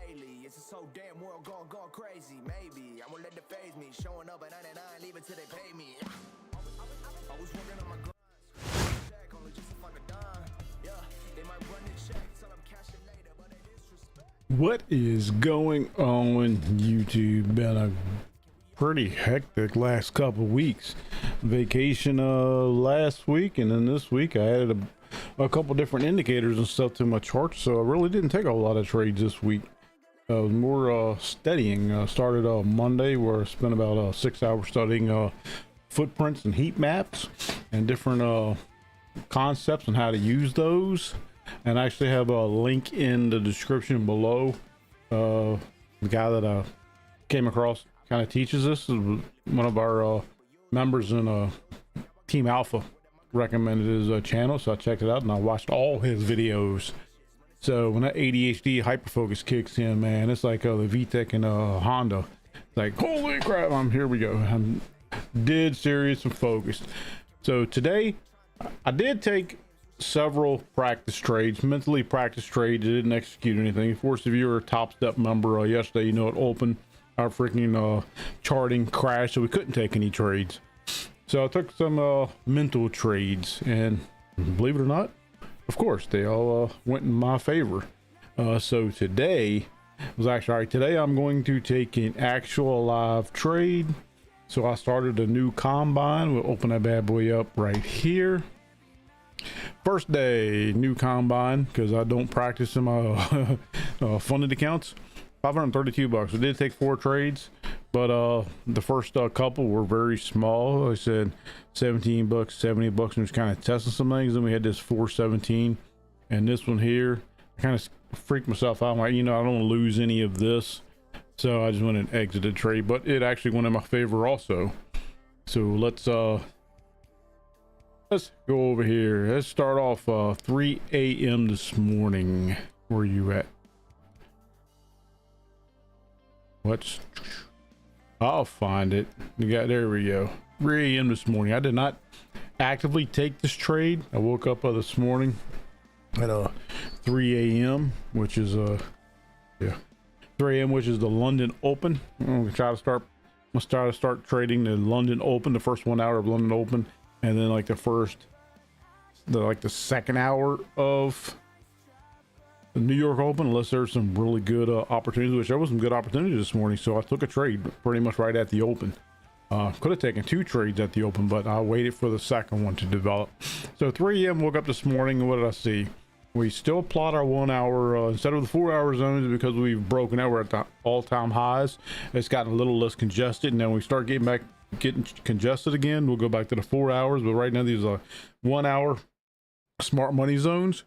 Lately, it's so damn world going crazy. Maybe I won't let it phase me. Showing up at 99, leaving till they pay me. Always working on my grind. Check only just to fuck a dime. Yeah, they might run the check till I'm cashing later, but they disrespect. What is going on, YouTube? Been a pretty hectic last couple weeks. Vacation last week, and then this week I added a couple different indicators and stuff to my charts, so I really didn't take a whole lot of trades this week. It was more studying. Started Monday, where I spent about 6 hours studying footprints and heat maps and different concepts and how to use those. And I actually have a link in the description below. The guy that I came across kind of teaches this. Is one of our members in Team Alpha recommended his channel, so I checked it out and I watched all his videos. So when that ADHD hyperfocus kicks in, man, it's like the VTEC and Honda. It's like, holy crap, here we go. I'm dead serious and focused. So today I did take several practice trades, mentally practice trades. I didn't execute anything. Of course, if you were a Top Step member yesterday, you know it opened. Our freaking charting crashed, so we couldn't take any trades. So I took some mental trades, and believe it or not, of course, they all went in my favor. So today was actually, all right, today I'm going to take an actual live trade. So I started a new combine. We'll open that bad boy up right here. First day, new combine, because I don't practice in my funded accounts. $532. We did take 4 trades, but the first couple were very small. I said $17, $70, and just kind of testing some things. Then we had this 417, and this one here, I kind of freaked myself out. I'm like, you know, I don't want to lose any of this, so I just went and exited trade. But it actually went in my favor also. So let's go over here. Let's start off 3 a.m. this morning. Where are you at? I'll find it. There we go. 3 a.m. this morning. I did not actively take this trade. I woke up this morning at 3 a.m. which is 3 a.m. which is the London Open. I'm gonna start trading the London Open, the first 1 hour of London Open, and then like the second hour of the New York Open, unless there's some really good opportunities, which there was some good opportunities this morning. So I took a trade pretty much right at the open. Could have taken 2 trades at the open, but I waited for the second one to develop. So 3 a.m. woke up this morning, and what did I see? We still plot our 1 hour instead of the 4 hour zones, because we've broken out. We're at the all-time highs. It's gotten a little less congested, and then we start getting congested again, we'll go back to the 4 hours. But right now these are 1 hour smart money zones.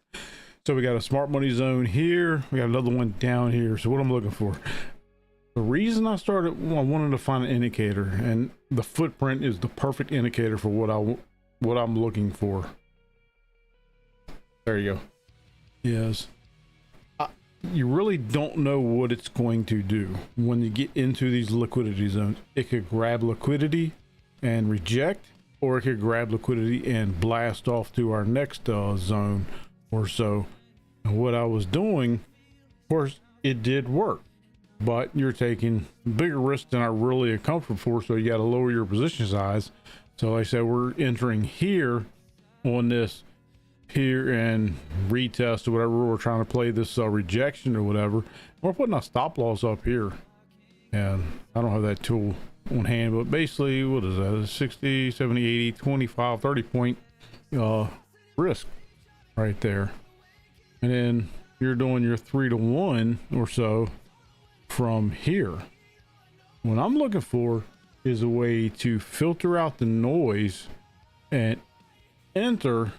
So we got a smart money zone here, we got another one down here. So what I'm looking for, the reason I wanted to find an indicator, and the footprint is the perfect indicator for what I'm looking for. There you go. Yes, you really don't know what it's going to do when you get into these liquidity zones. It could grab liquidity and reject, or it could grab liquidity and blast off to our next zone or so. And what I was doing, of course, it did work, but you're taking bigger risks than I really am comfortable for, so you got to lower your position size. So like I said, we're entering here on this here and retest or whatever. We're trying to play this rejection or whatever. We're putting a stop loss up here, and I don't have that tool on hand, but basically, what is that? 60, 70, 80, 25, 30 point risk right there. And then you're doing your 3 to 1 or so from here. What I'm looking for is a way to filter out the noise and enter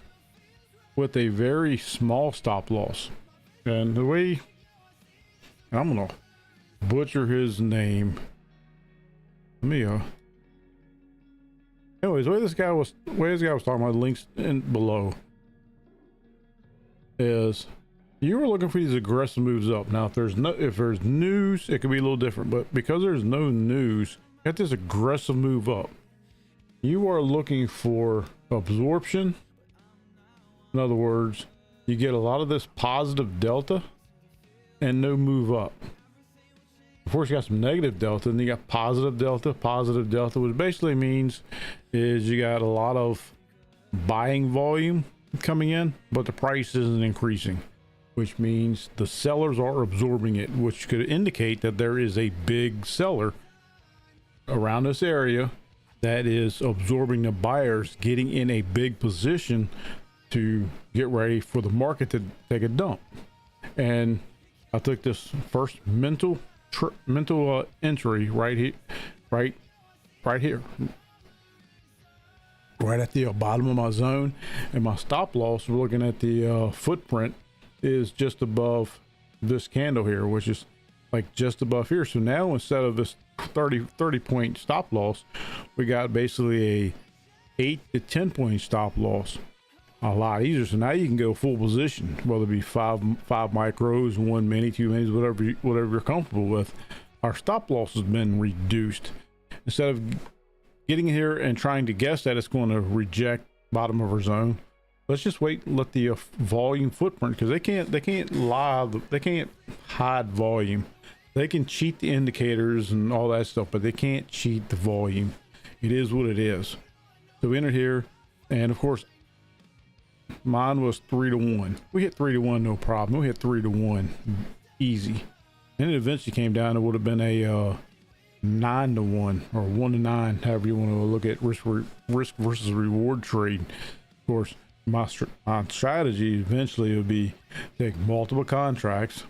with a very small stop loss. And the way, I'm gonna butcher his name. Let me Anyways, the way this guy was talking about, links in below, is you were looking for these aggressive moves up. Now, if there's news, it could be a little different, but because there's no news, you got this aggressive move up. You are looking for absorption. In other words, you get a lot of this positive delta and no move up. Of course, you got some negative delta, and you got positive delta. Positive delta, which basically means is you got a lot of buying volume coming in, but the price isn't increasing, which means the sellers are absorbing it, which could indicate that there is a big seller around this area that is absorbing the buyers, getting in a big position to get ready for the market to take a dump. And I took this first mental entry right here, right here, right at the bottom of my zone, and my stop loss, we're looking at the footprint, is just above this candle here, which is like just above here. So now instead of this 30 point stop loss, we got basically a 8 to 10 point stop loss. A lot easier. So now you can go full position, whether it be five micros, 1 mini, 2 minis, whatever you're comfortable with. Our stop loss has been reduced. Instead of getting here and trying to guess that it's going to reject bottom of our zone, let's just wait and let the volume footprint, because they can't lie, they can't hide volume. They can cheat the indicators and all that stuff, but they can't cheat the volume. It is what it is. So we entered here, and of course mine was 3 to 1. We hit 3 to 1, no problem. We hit 3 to 1 easy, and it eventually came down. It would have been a 9 to 1 or 1 to 9, however you want to look at risk versus reward trade. Of course, my strategy eventually would be take multiple contracts,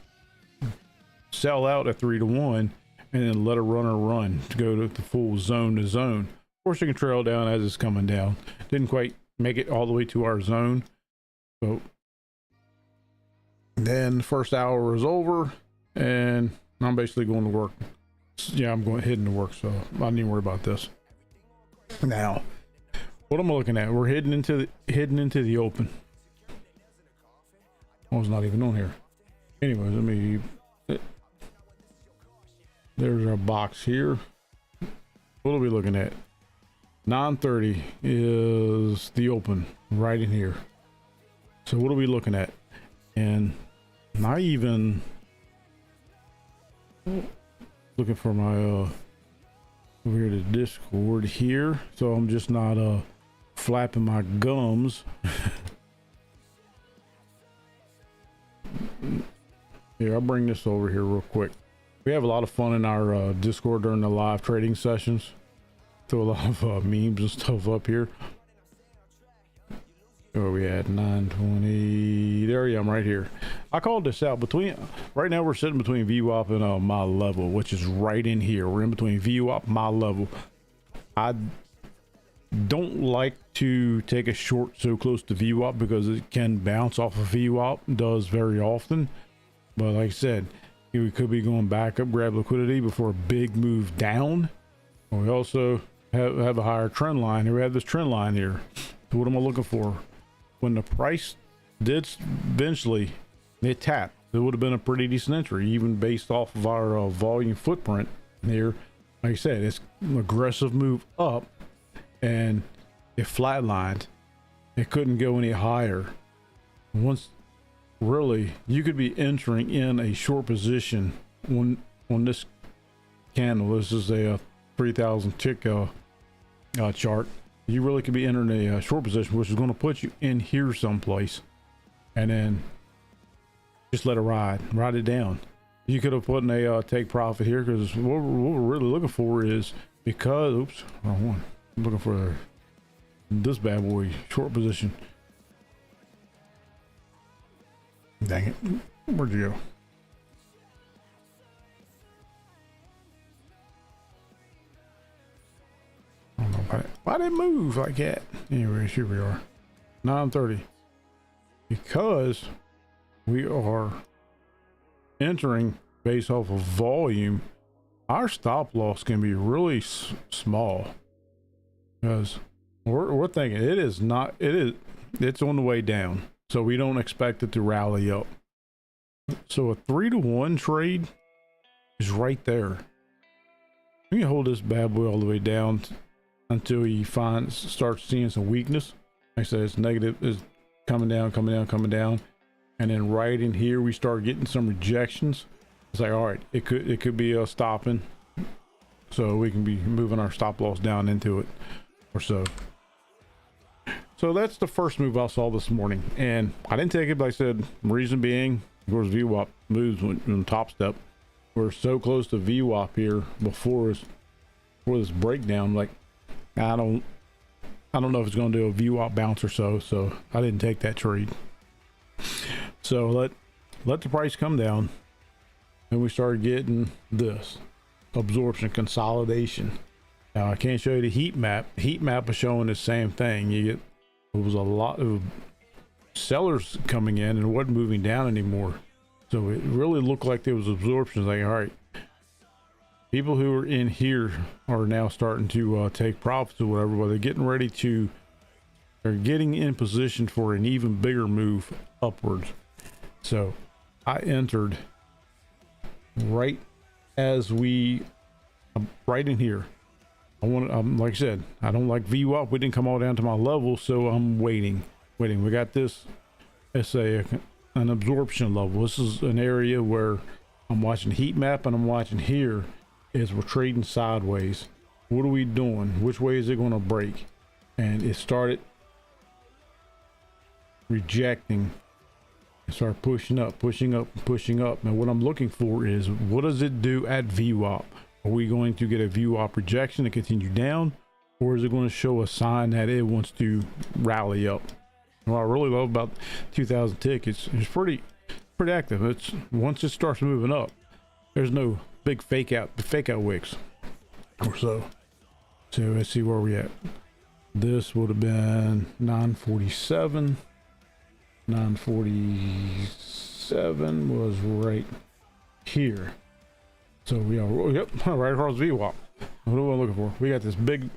sell out at 3 to 1, and then let a runner run to go to the full zone to zone. Of course, you can trail down as it's coming down. Didn't quite make it all the way to our zone. So then the first hour is over, and I'm basically going to work. Yeah, I'm heading to work, so I don't need to worry about this. Now, what am I looking at? We're heading into the open. Oh, it's not even on here. Anyways, let me. There's our box here. What are we looking at? 930 is the open right in here. So what are we looking at? And not even looking for my over here to Discord here, so I'm just not flapping my gums. Here, I'll bring this over here real quick. We have a lot of fun in our Discord during the live trading sessions. Throw a lot of memes and stuff up here. Where we at? 920. There I am, right here. I called this out between. Right now we're sitting between VWAP and my level, which is right in here. We're in between VWAP, my level. I don't like to take a short so close to VWAP because it can bounce off of VWAP. Does very often. But like I said, we could be going back up, grab liquidity before a big move down. We also have a higher trend line here. We have this trend line here. So what am I looking for? When the price did eventually it tapped, it would have been a pretty decent entry, even based off of our volume footprint here. Like I said, it's an aggressive move up, and it flatlined. It couldn't go any higher. Once, really, you could be entering in a short position on this candle. This is a 3,000 tick chart. You really could be entering a short position, which is going to put you in here someplace, and then just let it ride it down. You could have put in a take profit here, because what we're really looking for is, because oops, wrong one. I'm looking for this bad boy short position. Dang it, where'd you go? I don't know why they move like that. Anyways, here we are, 930. Because we are entering based off of volume, our stop loss can be really small, because We're thinking it is not, it's on the way down. So we don't expect it to rally up. So a 3-to-1 trade is right there. We can hold this bad boy all the way down until he starts seeing some weakness. Like I said, it's negative, is coming down, coming down, coming down. And then right in here, we start getting some rejections. It's like, all right, it could be a stopping. So we can be moving our stop loss down into it or so. So that's the first move I saw this morning. And I didn't take it, but I said, reason being, of course, VWAP moves on top step. We're so close to VWAP here before this breakdown. Like, I don't know if it's going to do a VWAP bounce or so I didn't take that trade. So let the price come down, and we started getting this absorption consolidation. Now I can't show you the heat map. Heat map is showing the same thing. It was a lot of sellers coming in and it wasn't moving down anymore. So it really looked like there was absorption. Like, all right, people who are in here are now starting to take profits or whatever, but they're getting in position for an even bigger move upwards. So I entered right as right in here. Like I said, I don't like VWAP. We didn't come all down to my level, so I'm waiting. We got this, let's say, an absorption level. This is an area where I'm watching heat map, and I'm watching here is we're trading sideways. What are we doing? Which way is it going to break? And it started rejecting. It started pushing up, pushing up, pushing up. And what I'm looking for is, what does it do at VWAP? Are we going to get a VWAP rejection and continue down, or is it going to show a sign that it wants to rally up? What I really love about 2000 tickets, it's pretty active. It's once it starts moving up, there's no big fake out wicks or so. So let's see where we at. This would have been 947. 947 was right here. So we are, yep, right across VWAP. What are we looking for? We got this big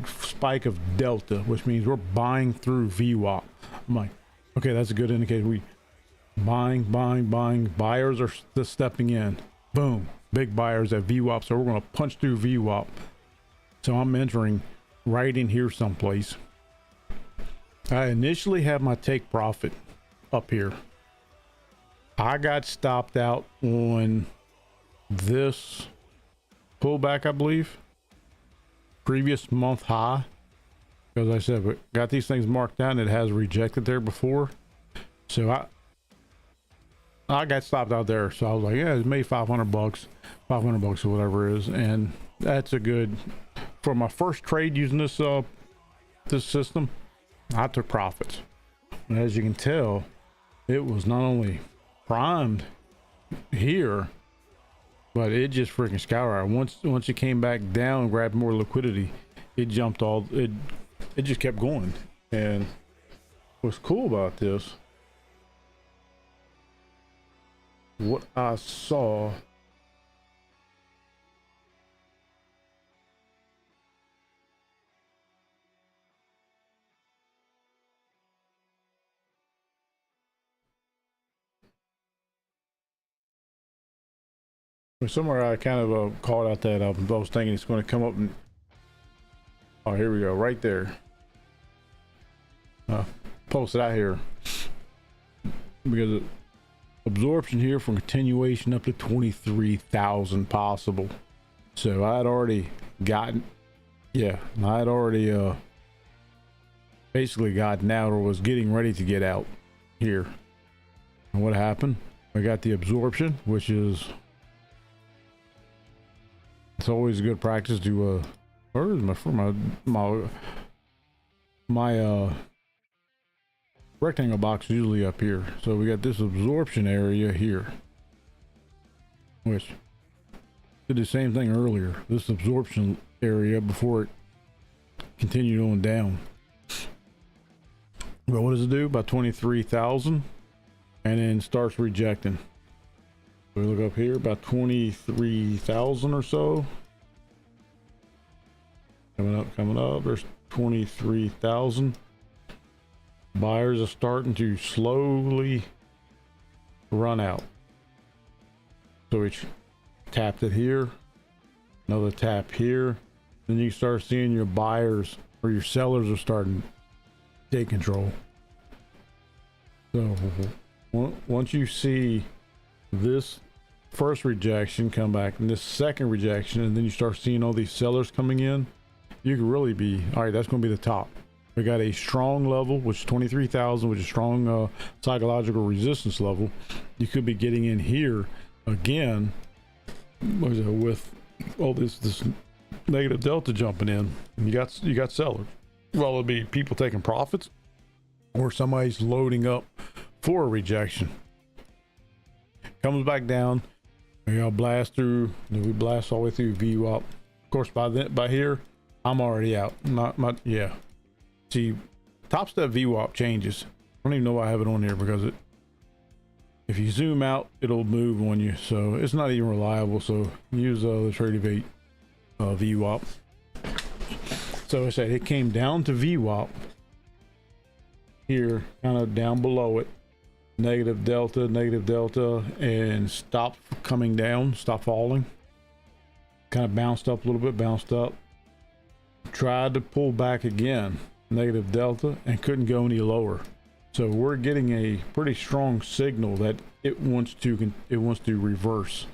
spike of delta, which means we're buying through VWAP. I'm like, okay, that's a good indicator. We buying. Buyers are stepping in. Boom, big buyers at VWAP. So we're going to punch through VWAP. So I'm entering right in here someplace. I initially had my take profit up here. I got stopped out on this pullback, I believe, previous month high, because I said we got these things marked down. It has rejected there before, so I got stopped out there. So I was like, yeah, it's made $500 or whatever it is, and that's a good for my first trade using this system. I took profits, and as you can tell, it was not only primed here, but it just freaking skyrocketed. Once it came back down, grabbed more liquidity, it jumped it just kept going. And what's cool about this, what I saw, somewhere I kind of called out that I was thinking it's going to come up and, oh, here we go, right there. Posted out here because absorption here from continuation up to 23,000 possible. So I had already gotten, basically gotten out, or was getting ready to get out here. And what happened? I got the absorption, which is, it's always a good practice to where is my rectangle box is usually up here. So we got this absorption area here, which did the same thing earlier. This absorption area before it continued on down. But what does it do? About 23,000, and then starts rejecting. We look up here, about 23,000 or so. Coming up. There's 23,000. Buyers are starting to slowly run out. So we tapped it here, another tap here. Then you start seeing your buyers or your sellers are starting to take control. So once you see this first rejection come back and this second rejection, and then you start seeing all these sellers coming in, you can really be, all right, that's going to be the top. We got a strong level, which is 23,000, which is strong psychological resistance level. You could be getting in here again with all this negative delta jumping in, and you got sellers. Well, it'll be people taking profits, or somebody's loading up for a rejection. Comes back down, we all blast through, and we blast all the way through VWAP. Of course, by here, I'm already out. Yeah. See, top step VWAP changes. I don't even know why I have it on here, because if you zoom out, it'll move on you, so it's not even reliable. So use the Tradivate VWAP. So I said it came down to VWAP here, kind of down below it, negative delta, and stopped coming down, stopped falling, kind of bounced up a little bit, bounced up, tried to pull back again, negative delta, and couldn't go any lower. So we're getting a pretty strong signal that it wants to reverse.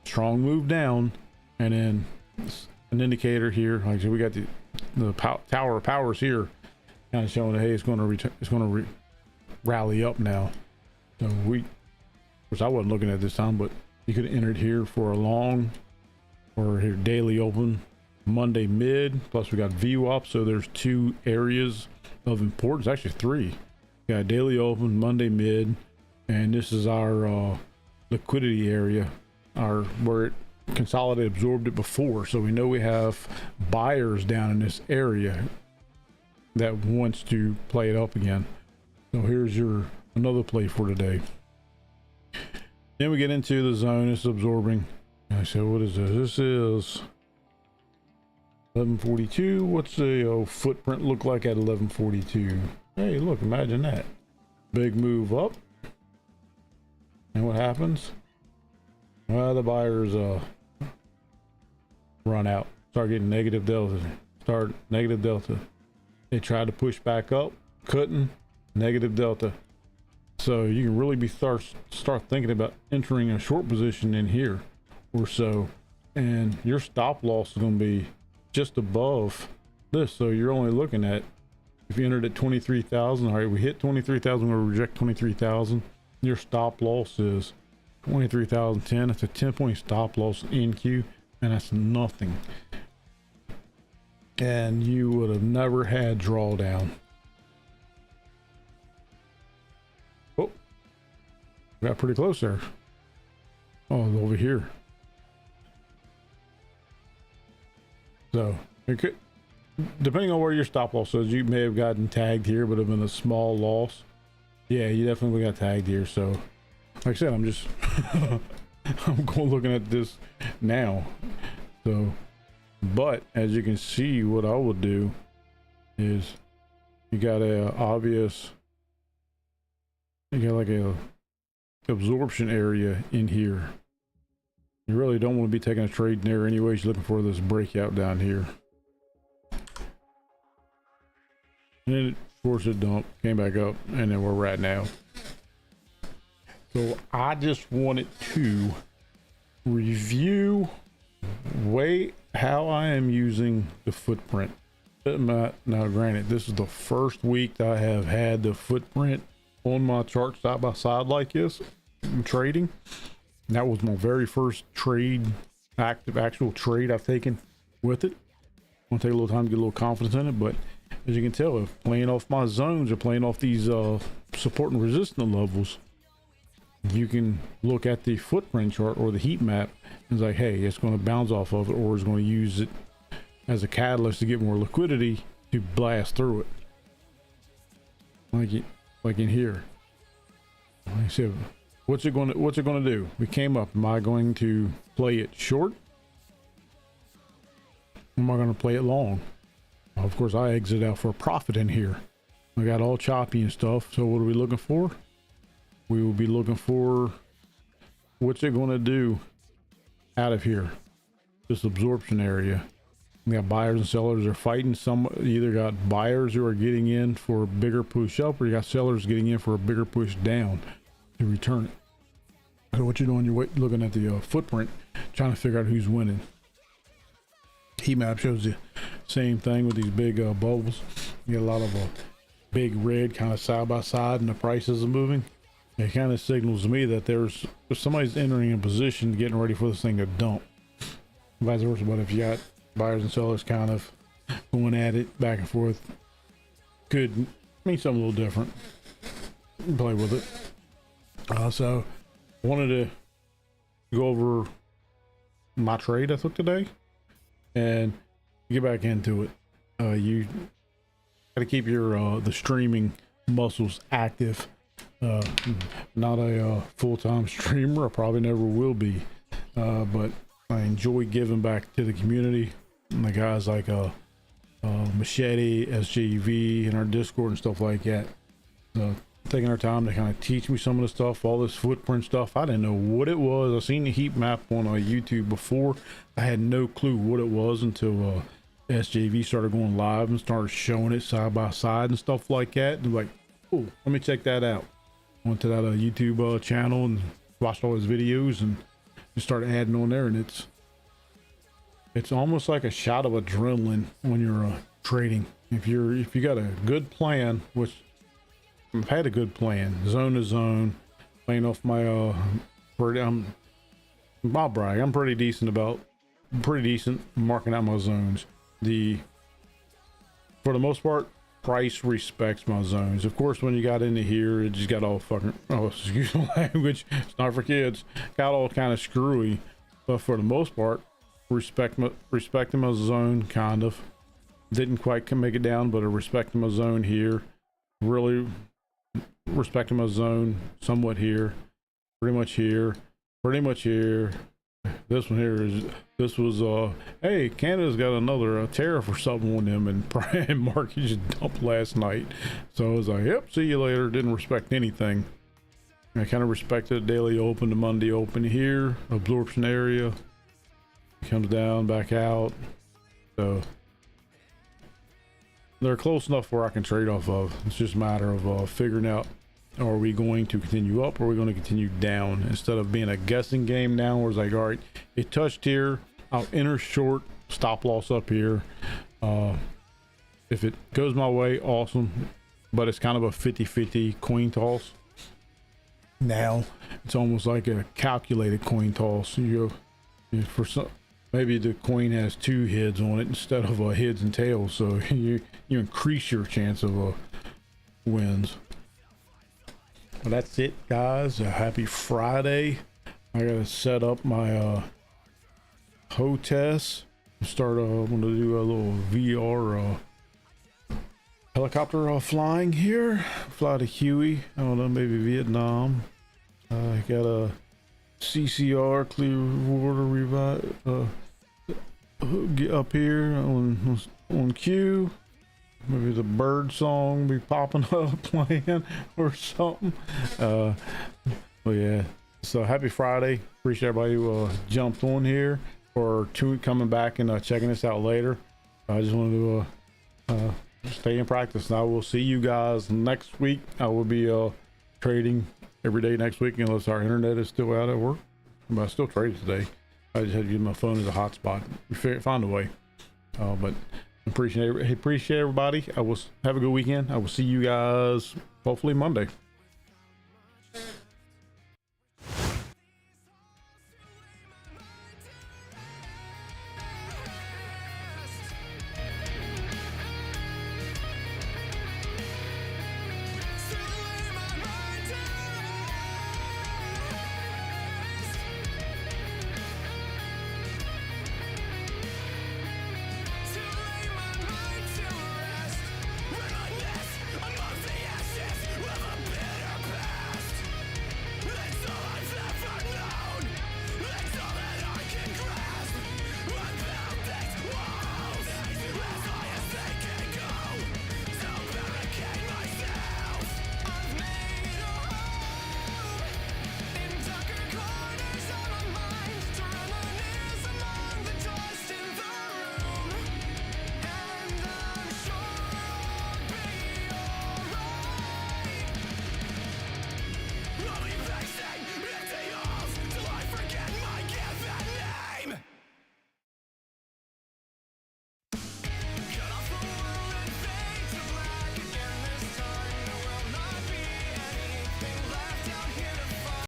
Strong move down, and then an indicator here. Like I said, we got the tower of powers here, kind of showing that, hey, it's going to rally up now. So of course, I wasn't looking at this time, but you could have entered here for a long, or here daily open, Monday mid. Plus we got VWAP, so there's two areas of importance, actually three. We got daily open, Monday mid, and this is our liquidity area, where it consolidated, absorbed it before. So we know we have buyers down in this area that wants to play it up again. So here's another play for today. Then we get into the zone. It's absorbing. I said, what is this? This is 1142. What's the footprint look like at 1142? Hey, look, imagine that. Big move up. And what happens? Well, the buyers run out. Start getting negative delta. They tried to push back up. Couldn't. Negative delta. So you can really start thinking about entering a short position in here or so. And your stop loss is going to be just above this. So you're only looking at, if you entered at 23,000, all right, we hit 23,000, we'll reject 23,000. Your stop loss is 23,010. It's a 10-point stop loss in queue, and that's nothing. And you would have never had drawdown. Oh, got pretty close there. Oh, it's over here. So it could, depending on where your stop loss is, you may have gotten tagged here, but have been a small loss. Yeah, you definitely got tagged here. So like I said, I'm just I'm going looking at this now. So, but as you can see, what I will do is you got like a absorption area in here. You really don't want to be taking a trade in there anyways. You're looking for this breakout down here. And then of course it dumped, came back up, and then where we're at now. So I just wanted to review how I am using the footprint. Now granted, this is the first week that I have had the footprint on my chart side by side like this. I'm trading. And that was my very first trade, actual trade I've taken with it. I'll take a little time to get a little confidence in it, but as you can tell, if playing off my zones or playing off these support and resistance levels, you can look at the footprint chart or the heat map and it's like, hey, it's going to bounce off of it, or it's going to use it as a catalyst to get more liquidity to blast through it. Like in here. Like I said, what's it going to do? We came up. Am I going to play it short? Or am I going to play it long? Of course, I exit out for a profit in here. I got all choppy and stuff. So what are we looking for? We will be looking for what's it going to do out of here. This absorption area. We got buyers and sellers are fighting. Some either got buyers who are getting in for a bigger push up, or you got sellers getting in for a bigger push down to return it. So what you're doing, you're looking at the footprint, trying to figure out who's winning. Heat map shows the same thing with these big bubbles. You get a lot of big red kind of side by side, and the prices are moving. It kind of signals to me that there's somebody's entering a position, getting ready for this thing to dump. Vice versa, but if you got buyers and sellers kind of going at it back and forth, could mean something a little different. Play with it. So I wanted to go over my trade I took today and get back into it. You got to keep your the streaming muscles active. Not a full-time streamer. I probably never will be, but I enjoy giving back to the community and the guys like Machete, SJV, and our Discord and stuff like that. Taking our time to kind of teach me some of the stuff, all this footprint stuff. I didn't know what it was. I've seen the heat map on YouTube before. I had no clue what it was until SJV started going live and started showing it side by side and stuff like that. And like, oh, let me check that out. Went to that YouTube channel and watched all his videos and just started adding on there, and it's almost like a shot of adrenaline when you're trading. If you got a good plan, which I've had a good plan, zone to zone, playing off my I'll brag, I'm pretty decent marking out my zones. For the most part, price respects my zones. Of course, when you got into here, it just got all fucking, oh, excuse the language, it's not for kids, got all kind of screwy. But for the most part, respecting my zone, kind of. Didn't quite make it down, but I respected my zone here. Really respecting my zone somewhat here. Pretty much here. Pretty much here. This one here is, this was hey, Canada's got another tariff or something on them, and market just dumped last night. So I was like, yep, see you later. Didn't respect anything. I kind of respected daily open to Monday open here, absorption area, comes down back out. So they're close enough where I can trade off of. It's just a matter of figuring out, are we going to continue up or are we going to continue down, instead of being a guessing game now where it's like, all right, it touched here, I'll enter short, stop loss up here. If it goes my way, awesome, but it's kind of a 50-50 coin toss. Now it's almost like a calculated coin toss. For some, maybe the coin has two heads on it instead of heads and tails, so you increase your chance of wins. Well, that's it, guys. Happy Friday. I gotta set up my hotess. I'm gonna do a little VR helicopter flying here. Fly to Huey. I don't know, maybe Vietnam. I got a CCR Clearwater revive get up here on cue. Maybe the bird song be popping up playing or something. Well, yeah. So happy Friday. Appreciate everybody who jumped on here or coming back and checking this out later. I just wanted to stay in practice, and I will see you guys next week. I will be trading every day next week unless our internet is still out at work. But I still trade today. I just had to use my phone as a hotspot. Find a way. But appreciate everybody. I will have a good weekend. I will see you guys hopefully Monday.